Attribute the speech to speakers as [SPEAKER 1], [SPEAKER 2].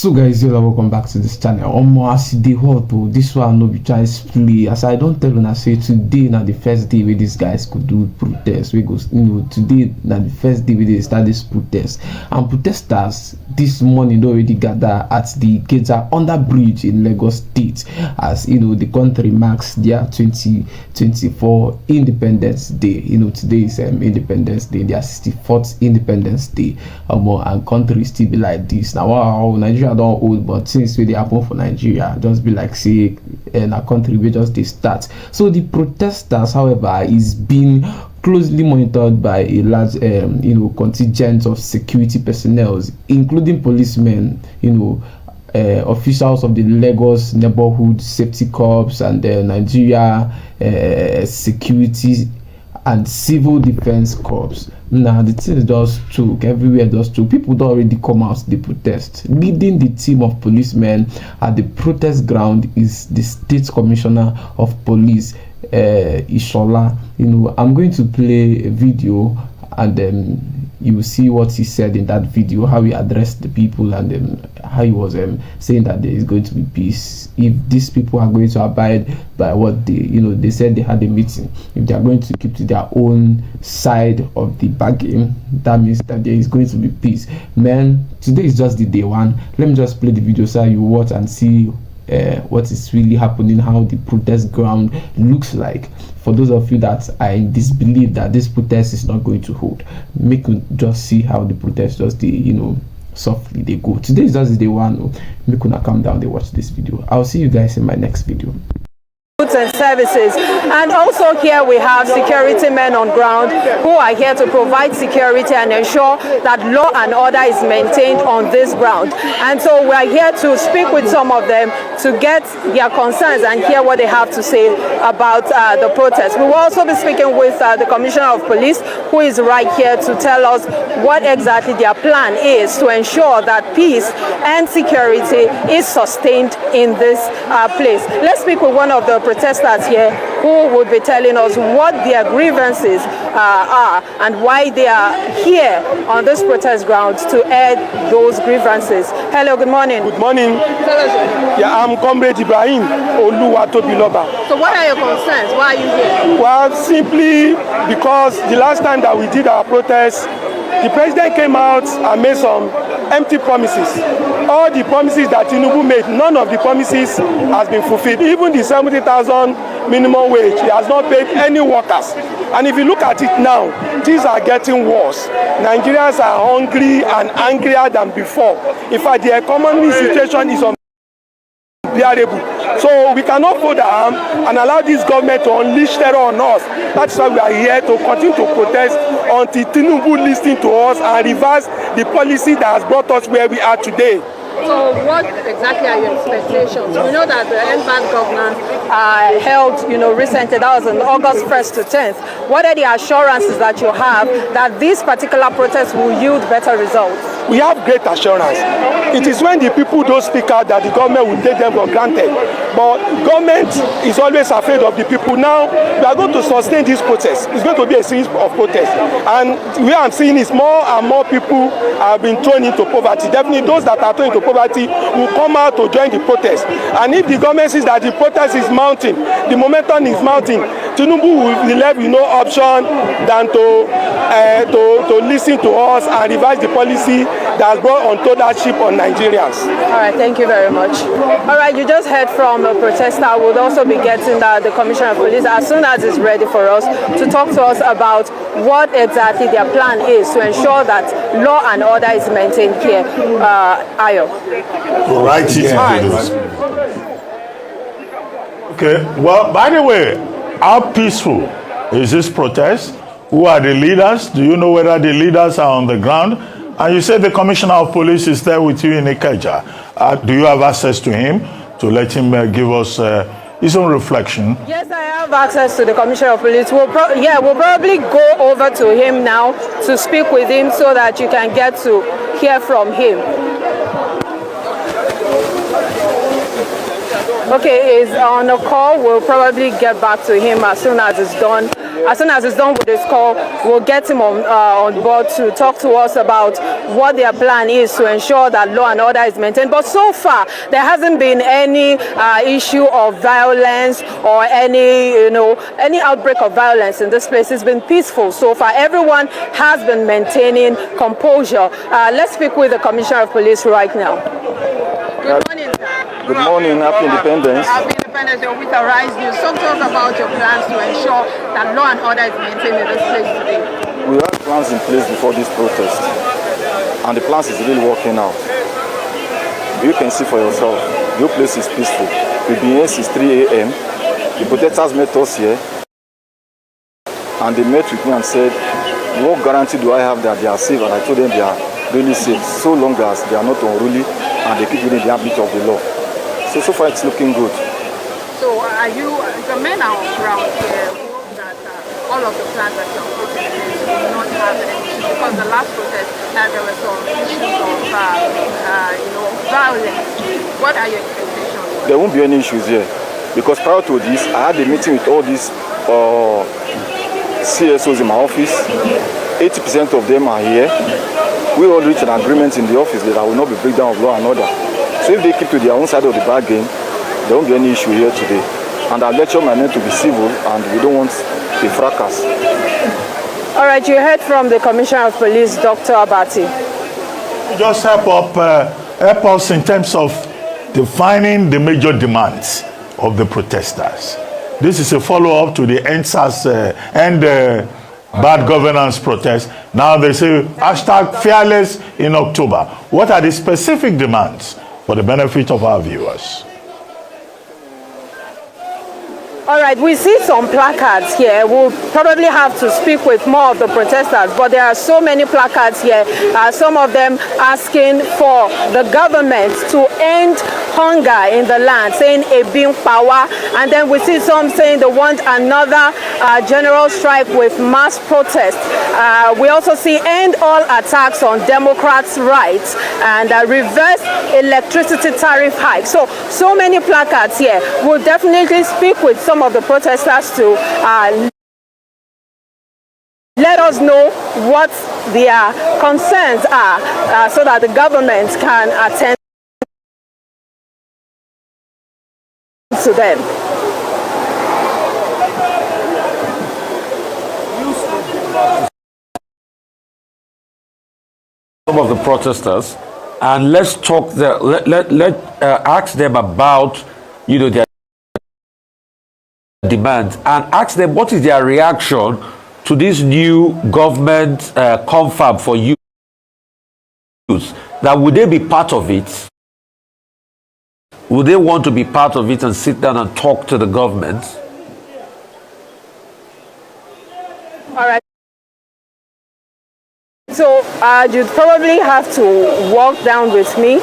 [SPEAKER 1] So guys, welcome back to this channel. As the hot this one no be chance play. As I don't tell I say today now the first day where these guys could do protest. We go, today now the first day where they start this protest. And protesters this morning already gather at the Ikeja Underbridge in Lagos State, as the country marks their 2024 Independence Day. Today is Independence Day, their 64th Independence Day. And country still be like this. Now wow, Nigeria don't hold, but since they happen for Nigeria, just be like say in a country we just they start. So the protesters, however, is being closely monitored by a large contingent of security personnel, including policemen, officials of the Lagos Neighborhood Safety Corps and the Nigeria Security and Civil Defense Corps. Now the thing just took everywhere, just took people don't already come out to the protest. Leading the team of policemen at the protest ground is the State Commissioner of Police, Ishola. I'm going to play a video and then you will see what he said in that video, how he addressed the people, and how he was saying that there is going to be peace if these people are going to abide by what they said. They had a meeting. If they are going to keep to their own side of the bargain, that means that there is going to be peace. Man, today is just the day one. Let me just play the video so you watch and see what is really happening, how the protest ground looks like. For those of you that are in disbelief that this protest is not going to hold, make you just see how the protest just softly they go. Today is just the day one. Make you calm down, they watch this video. I'll see you guys in my next video.
[SPEAKER 2] And services. And also here we have security men on ground who are here to provide security and ensure that law and order is maintained on this ground. And so we are here to speak with some of them to get their concerns and hear what they have to say about the protest. We will also be speaking with the Commissioner of Police, who is right here to tell us what exactly their plan is to ensure that peace and security is sustained in this place. Let's speak with one of the protesters here who would be telling us what their grievances are and why they are here on this protest ground to air those grievances. Hello, good morning.
[SPEAKER 3] Good morning. Yeah, I'm Comrade Ibrahim Oluwatobiloba.
[SPEAKER 2] So what are your concerns? Why are you here?
[SPEAKER 3] Well, simply because the last time that we did our protest, the president came out and made some empty promises. All the promises that Tinubu made, none of the promises has been fulfilled. Even the 70,000 minimum wage, he has not paid any workers. And if you look at it now, things are getting worse. Nigerians are hungry and angrier than before. In fact, the economy situation is unbearable. So we cannot fold our arm and allow this government to unleash terror on us. That's why we are here to continue to protest until Tinubu listens to us and reverse the policy that has brought us where we are today.
[SPEAKER 2] So what exactly are your expectations? We know that the end-bank governance held, recently, that was on August 1st to 10th. What are the assurances that you have that this particular protest will yield better results?
[SPEAKER 3] We have great assurance. It is when the people don't speak out that the government will take them for granted. But government is always afraid of the people. Now, we are going to sustain this protest. It's going to be a series of protests. And what I'm seeing is more and more people have been thrown into poverty. Definitely those that are thrown into poverty will come out to join the protest. And if the government sees that the protest is mounting, the momentum is mounting, Tinubu will be left with no option than to listen to us and revise the policy that has brought untold hardship on Nigerians.
[SPEAKER 2] All right, thank you very much. All right, you just heard from a protester. We'll also be getting the Commissioner of Police as soon as it's ready for us to talk to us about what exactly their plan is to ensure that law and order is maintained here. Ayo.
[SPEAKER 4] Right. Okay, well, by the way, how peaceful is this protest? Who are the leaders? Do you know whether the leaders are on the ground? And you said the Commissioner of Police is there with you in Ikeja. Do you have access to him to let him give us his own reflection?
[SPEAKER 2] Yes, I have access to the Commissioner of Police. We'll probably go over to him now to speak with him so that you can get to hear from him. Okay, he's on a call. We'll probably get back to him as soon as it's done. As soon as it's done with this call, we'll get him on board to talk to us about what their plan is to ensure that law and order is maintained. But so far, there hasn't been any issue of violence or any outbreak of violence in this place. It's been peaceful so far. Everyone has been maintaining composure. Let's speak with the Commissioner of Police right now. Good morning, sir.
[SPEAKER 5] Good morning. Happy Independence.
[SPEAKER 2] Happy Independence Day with Arise News. So talk about your plans to ensure that law and order is maintained in this place today.
[SPEAKER 5] We had plans in place before this protest, and the plans is really working out. You can see for yourself, your place is peaceful. We've been here since 3 a.m. The protesters met us here, and they met with me and said, what guarantee do I have that they are safe? And I told them they are really safe, so long as they are not unruly and they keep within the ambit of the law. So far it's looking good.
[SPEAKER 2] So the men are on ground here, hope that all of the plans that you are putting in place will not have any issues, because the last protest there were some issues of violence. What are your expectations?
[SPEAKER 5] There won't be any issues here, because prior to this, I had a meeting with all these CSOs in my office. 80% of them are here. We all reached an agreement in the office that there will not be breakdown of law and order. So if they keep to their own side of the bargain, there won't be any issue here today. And I've lectured my men to be civil, and we don't want a fracas.
[SPEAKER 2] All right, you heard from the Commissioner of Police, Dr. Abati.
[SPEAKER 4] Just help us in terms of defining the major demands of the protesters. This is a follow-up to the end bad governance protest. Now they say #fearless in October. What are the specific demands for the benefit of our viewers?
[SPEAKER 2] All right, we see some placards here. We'll probably have to speak with more of the protesters, but there are so many placards here. Some of them asking for the government to end hunger in the land, saying a being power. And then we see some saying they want another general strike with mass protest. We also see end all attacks on Democrats' rights and reverse electricity tariff hike. So many placards here. We'll definitely speak with some of the protesters to let us know what their concerns are so that the government can attend to them.
[SPEAKER 6] Some of the protesters, and let's talk. Ask them about their demands, and ask them what is their reaction to this new government confab for youth. That would they be part of it? Would they want to be part of it and sit down and talk to the government?
[SPEAKER 2] All right. So you'd probably have to walk down with me